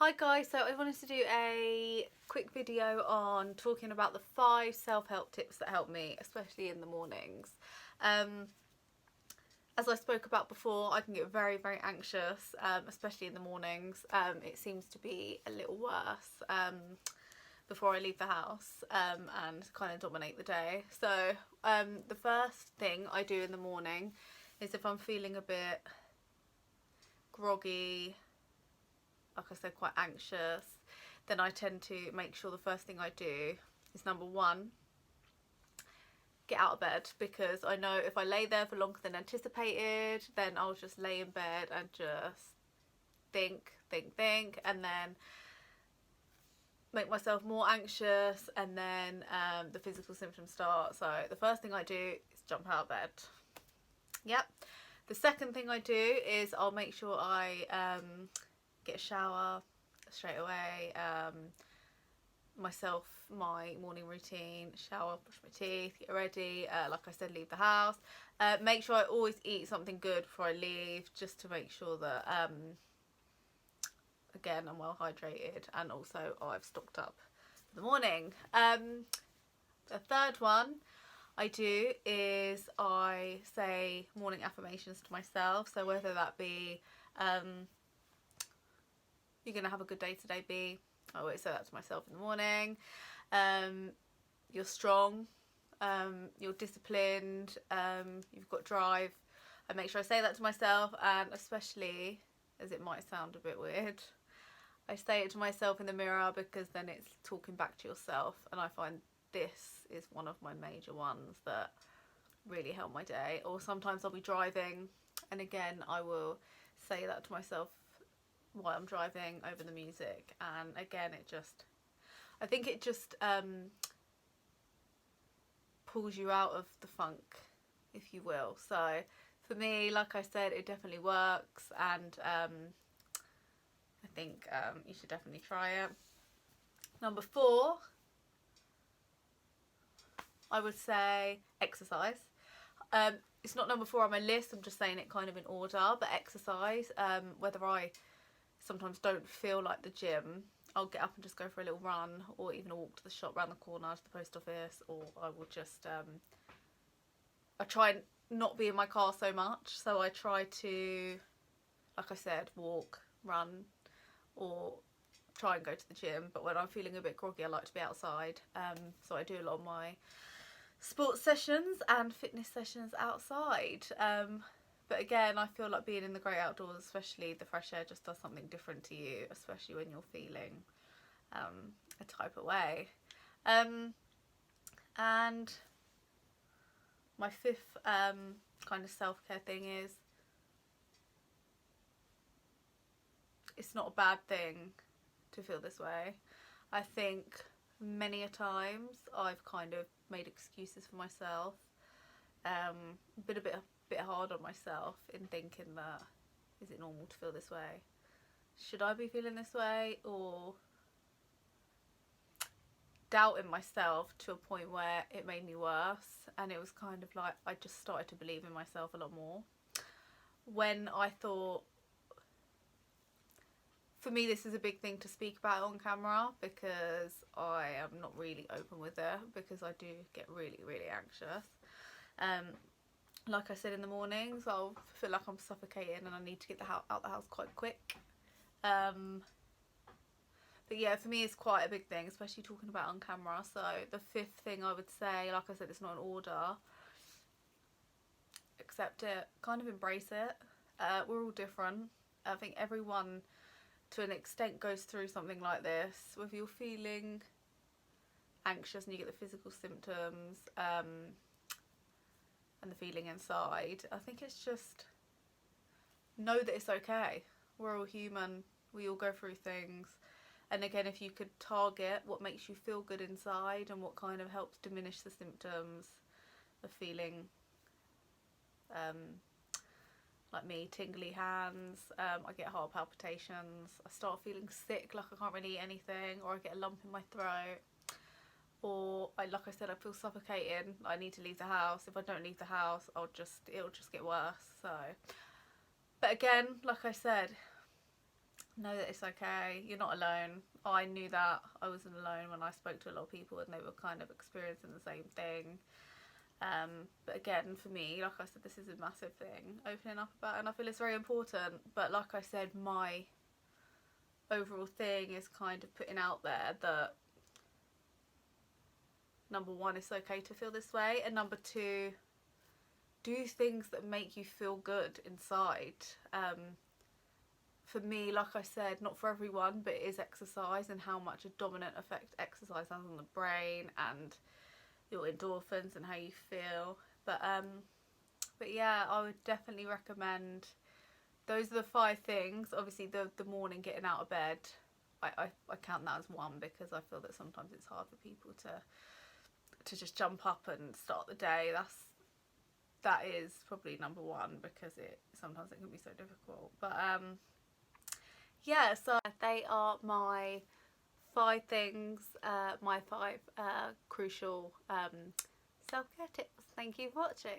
Hi guys, so I wanted to do a quick video on talking about the 5 self-help tips that help me, especially in the mornings. As I spoke about before, I can get very, very anxious, especially in the mornings. It seems to be a little worse before I leave the house and kind of dominate the day. So the first thing I do in the morning is if I'm feeling a bit groggy, like I said, quite anxious, then I tend to make sure the first thing I do is number one, get out of bed, because I know if I lay there for longer than anticipated, then I'll just lay in bed and just think, and then make myself more anxious, and then the physical symptoms start. So the first thing I do is jump out of bed. Yep. The second thing I do is I'll make sure I get a shower straight away, my morning routine, shower, brush my teeth, get ready, like I said, leave the house, make sure I always eat something good before I leave, just to make sure that again, I'm well hydrated, and also I've stocked up for the morning. The third one I do is I say morning affirmations to myself. So whether that be you're gonna have a good day today, B. I always say that to myself in the morning. You're strong, you're disciplined, you've got drive. I make sure I say that to myself, and especially, as it might sound a bit weird, I say it to myself in the mirror, because then it's talking back to yourself, and I find this is one of my major ones that really help my day. Or sometimes I'll be driving, and again I will say that to myself while I'm driving over the music, and again I think it just pulls you out of the funk, if you will. So for me, like I said, it definitely works, and I think you should definitely try it. Number 4, I would say exercise. It's not number 4 on my list, I'm just saying it kind of in order, but exercise, whether I sometimes don't feel like the gym, I'll get up and just go for a little run, or even a walk to the shop round the corner to the post office, or I will just I try and not be in my car so much, so I try to, like I said, walk, run, or try and go to the gym. But when I'm feeling a bit groggy, I like to be outside, so I do a lot of my sports sessions and fitness sessions outside. But again, I feel like being in the great outdoors, especially the fresh air, just does something different to you, especially when you're feeling a type of way. And my 5th kind of self-care thing is, it's not a bad thing to feel this way. I think many a times I've kind of made excuses for myself, been a bit hard on myself in thinking that, is it normal to feel this way? Should I be feeling this way? Or doubting myself to a point where it made me worse, and it was kind of like I just started to believe in myself a lot more. When I thought, for me this is a big thing to speak about on camera, because I am not really open with it, because I do get really, really anxious. Like I said, in the mornings I'll feel like I'm suffocating and I need to get out the house quite quick. But yeah, for me it's quite a big thing, especially talking about on camera. So the 5th thing I would say, like I said, it's not an order. Accept it, kind of embrace it. We're all different. I think everyone to an extent goes through something like this. Whether you're feeling anxious and you get the physical symptoms and the feeling inside, I think it's just know that it's okay. We're all human, we all go through things. And again, if you could target what makes you feel good inside and what kind of helps diminish the symptoms of feeling like me, tingly hands, I get heart palpitations, I start feeling sick, like I can't really eat anything, or I get a lump in my throat, or like I said, I feel suffocating, I need to leave the house. If I don't leave the house, it'll just get worse. So, but again, like I said, know that it's okay. You're not alone. I knew that I wasn't alone when I spoke to a lot of people and they were kind of experiencing the same thing. But again, for me, like I said, this is a massive thing, opening up about it, and I feel it's very important. But like I said, my overall thing is kind of putting out there that number one, it's okay to feel this way, and number two, do things that make you feel good inside. For me, like I said, not for everyone, but it is exercise, and how much a dominant effect exercise has on the brain and your endorphins and how you feel. But yeah, I would definitely recommend. Those are the 5 things. Obviously, the morning getting out of bed, I count that as one, because I feel that sometimes it's hard for people to just jump up and start the day. That is probably number one, because sometimes it can be so difficult. But yeah, so they are my 5 things, my 5 crucial self-care tips. Thank you for watching.